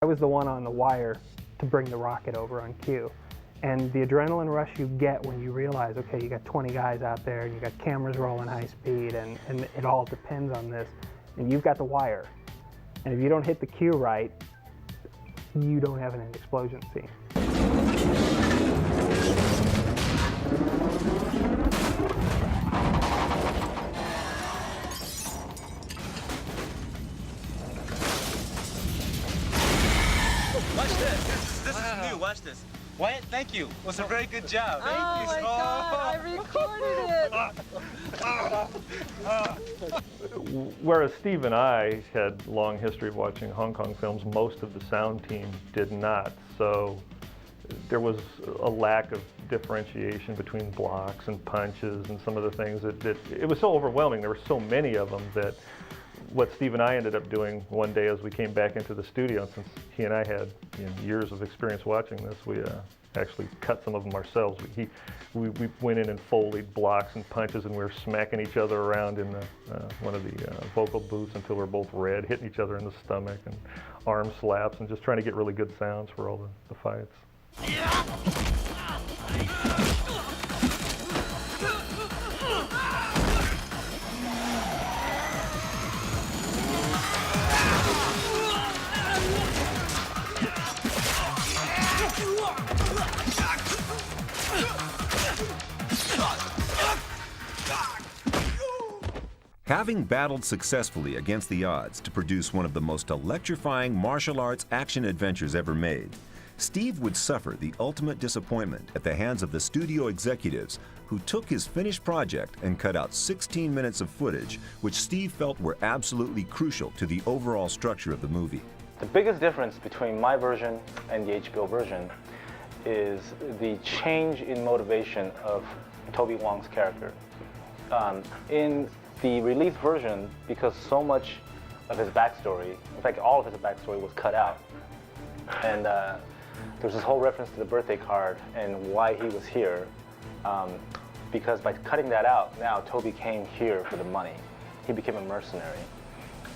I was the one on the wire to bring the rocket over on cue. And the adrenaline rush you get when you realize, okay, you got 20 guys out there, and you got cameras rolling high speed, and it all depends on this, and you've got the wire. And if you don't hit the cue right, you don't have an end explosion scene. Watch this. This is new. Watch this. Wyatt, thank you. It was a very good job. Thank you. My God, I recorded it. Whereas Steve and I had a long history of watching Hong Kong films, most of the sound team did not. So there was a lack of differentiation between blocks and punches and some of the things that it was so overwhelming. There were so many of them that what Steve and I ended up doing one day as we came back into the studio, since he and I had years of experience watching this, we actually cut some of them ourselves. We went in and folded blocks and punches, and we were smacking each other around in one of the vocal booths until we were both red, hitting each other in the stomach, and arm slaps, and just trying to get really good sounds for all the fights. Having battled successfully against the odds to produce one of the most electrifying martial arts action adventures ever made, Steve would suffer the ultimate disappointment at the hands of the studio executives who took his finished project and cut out 16 minutes of footage which Steve felt were absolutely crucial to the overall structure of the movie. The biggest difference between my version and the HBO version is the change in motivation of Toby Wang's character. In the released version, because so much of his backstory, in fact all of his backstory was cut out, and there's this whole reference to the birthday card and why he was here, because by cutting that out, now Toby came here for the money. He became a mercenary.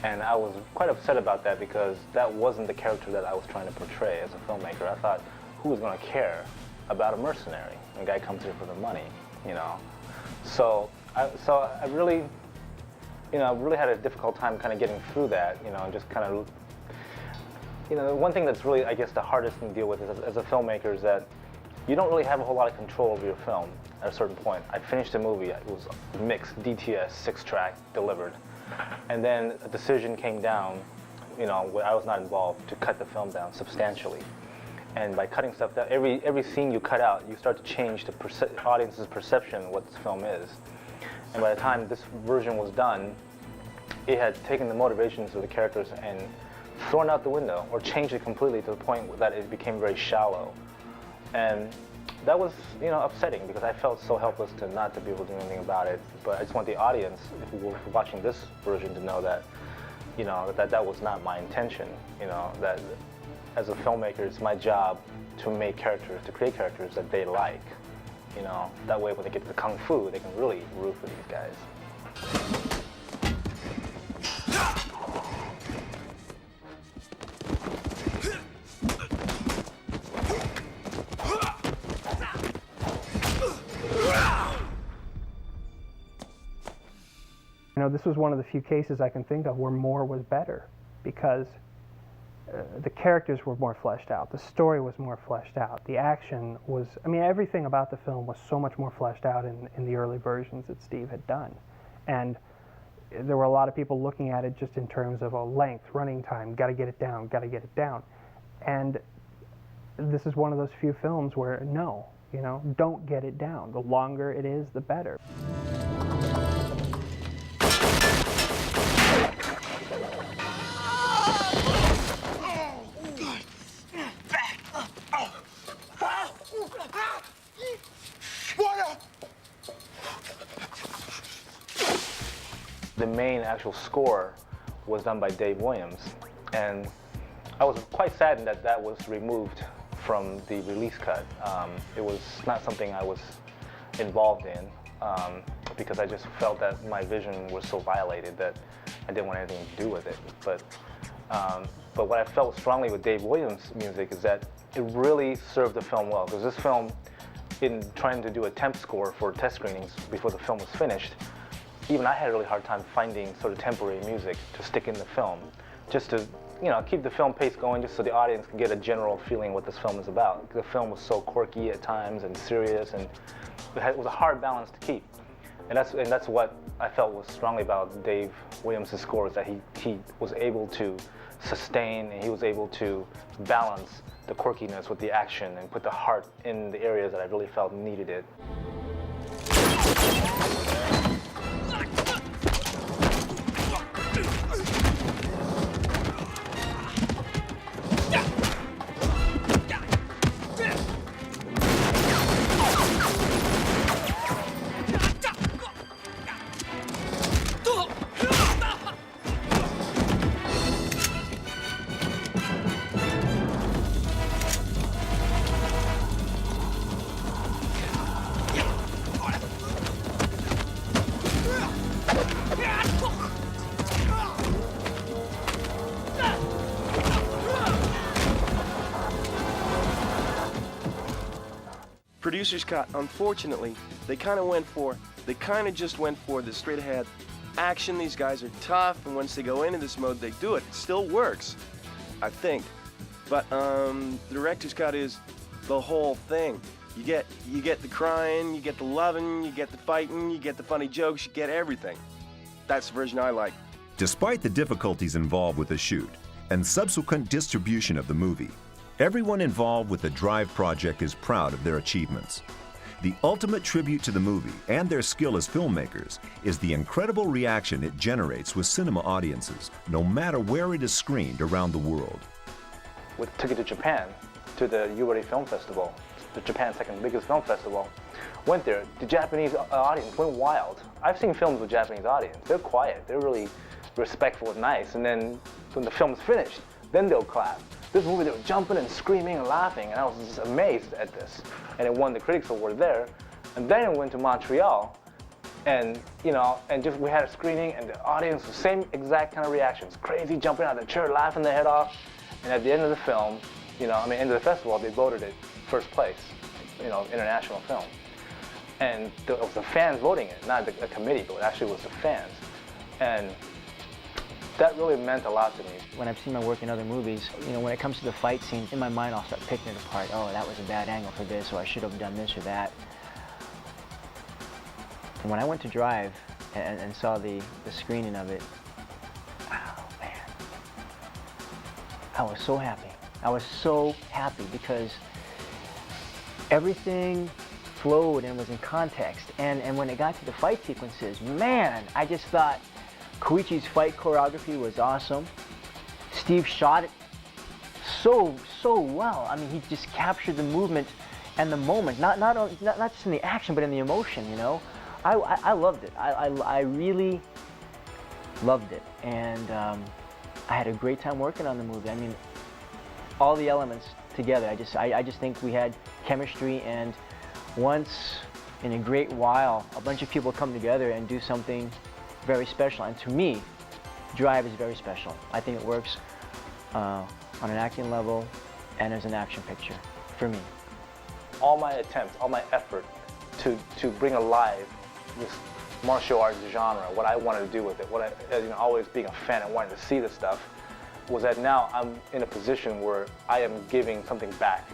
And I was quite upset about that because that wasn't the character that I was trying to portray as a filmmaker. I thought, who was going to care about a mercenary? A guy comes here for the money, you know. So I really, really had a difficult time kind of getting through that, and just kind of, the one thing that's really, I guess, the hardest thing to deal with is, as a filmmaker, is that you don't really have a whole lot of control over your film at a certain point. I finished a movie, it was mixed, DTS, 6-track, delivered. And then a decision came down, where I was not involved, to cut the film down substantially. And by cutting stuff down, every scene you cut out, you start to change the audience's perception of what this film is. And by the time this version was done, it had taken the motivations of the characters and thrown out the window, or changed it completely to the point that it became very shallow. And that was, upsetting, because I felt so helpless to not to be able to do anything about it. But I just want the audience who were watching this version to know that, that was not my intention. That as a filmmaker, it's my job to make characters, to create characters that they like. That way when they get to the kung fu, they can really root for these guys. This was one of the few cases I can think of where more was better, because the characters were more fleshed out, the story was more fleshed out, the action was, everything about the film was so much more fleshed out in the early versions that Steve had done. And there were a lot of people looking at it just in terms of length, running time, gotta get it down, gotta get it down. And this is one of those few films where, no, don't get it down. The longer it is, the better. The main actual score was done by Dave Williams, and I was quite saddened that that was removed from the release cut. It was not something I was involved in, because I just felt that my vision was so violated that I didn't want anything to do with it. But But what I felt strongly with Dave Williams' music is that it really served the film well. Because this film, in trying to do a temp score for test screenings before the film was finished, even I had a really hard time finding sort of temporary music to stick in the film, just to keep the film pace going, just so the audience can get a general feeling what this film is about. The film was so quirky at times and serious, and it was a hard balance to keep. And that's what I felt was strongly about Dave Williams' score, is that he was able to sustain, and he was able to balance the quirkiness with the action and put the heart in the areas that I really felt needed it. Producer's cut, unfortunately, they kind of just went for the straight ahead action. These guys are tough, and once they go into this mode, they do it. It still works, I think. But the director's cut is the whole thing. You get the crying, you get the loving, you get the fighting, you get the funny jokes, you get everything. That's the version I like. Despite the difficulties involved with the shoot and subsequent distribution of the movie, everyone involved with the Drive project is proud of their achievements. The ultimate tribute to the movie and their skill as filmmakers is the incredible reaction it generates with cinema audiences, no matter where it is screened around the world. We took it to Japan, to the Yuri Film Festival, Japan's second biggest film festival. Went there, the Japanese audience went wild. I've seen films with Japanese audience. They're quiet, they're really respectful and nice, and then when the film's finished, then they'll clap. This movie, they were jumping and screaming and laughing, and I was just amazed at this. And it won the Critics Award there. And then it went to Montreal, and just we had a screening, and the audience, the same exact kind of reactions. Crazy, jumping out of the chair, laughing their head off. And at the end of the film, end of the festival, they voted it first place, international film. And it was the fans voting it, not a committee, but it actually was the fans. And that really meant a lot to me. When I've seen my work in other movies, when it comes to the fight scene, in my mind I'll start picking it apart. Oh, that was a bad angle for this, or I should have done this or that. And when I went to Drive and saw the screening of it, oh man, I was so happy. I was so happy because everything flowed and was in context. And when it got to the fight sequences, man, I just thought, Koichi's fight choreography was awesome. Steve shot it so well. I mean, he just captured the movement and the moment, not just in the action, but in the emotion. I loved it. I really loved it, and I had a great time working on the movie. I mean, all the elements together. I just think we had chemistry, and once in a great while, a bunch of people come together and do something very special, and to me, Drive is very special. I think it works on an acting level and as an action picture, for me. All my attempts, all my effort to bring alive this martial arts genre, what I wanted to do with it, always being a fan and wanting to see this stuff, was that now I'm in a position where I am giving something back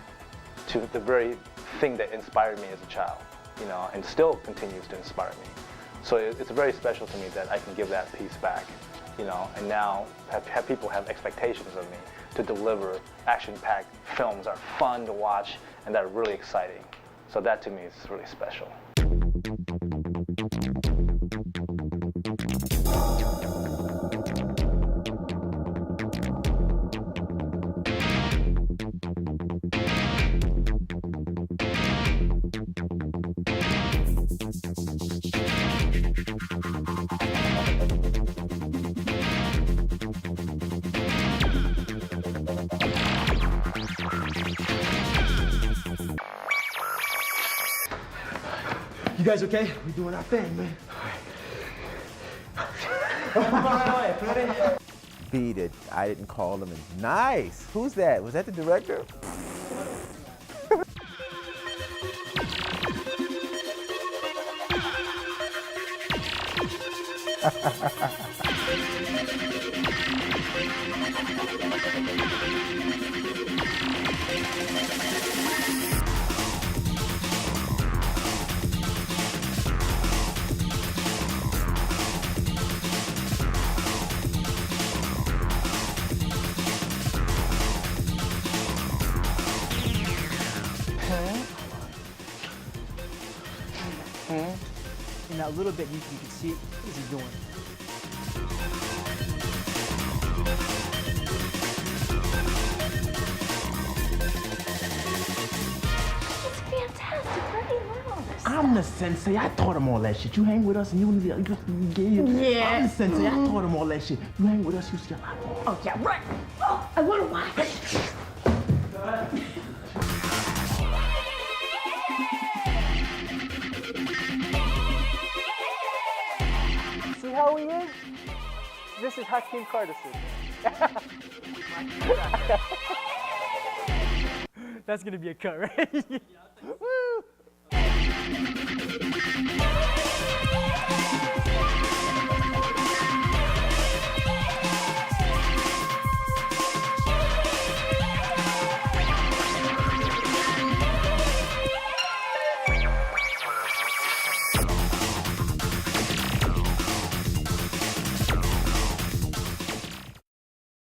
to the very thing that inspired me as a child, and still continues to inspire me. So it's very special to me that I can give that piece back, and now have people have expectations of me to deliver action-packed films that are fun to watch and that are really exciting. So that to me is really special. You guys okay? We're doing our thing, man. beat it. I didn't call him. And nice. Who's that? Was that the director? In that little bit, you can see it. What is he doing? It's fantastic. Where do you learn all this? I'm the sensei. I taught him all that shit. You hang with us and you Yeah. I'm the sensei. I taught him all that shit. You hang with us, you see a lot more. Oh, yeah, right. Oh, I want to watch. See how he is? This is Hakeem Kardashian. That's gonna be a cut, right? Woo!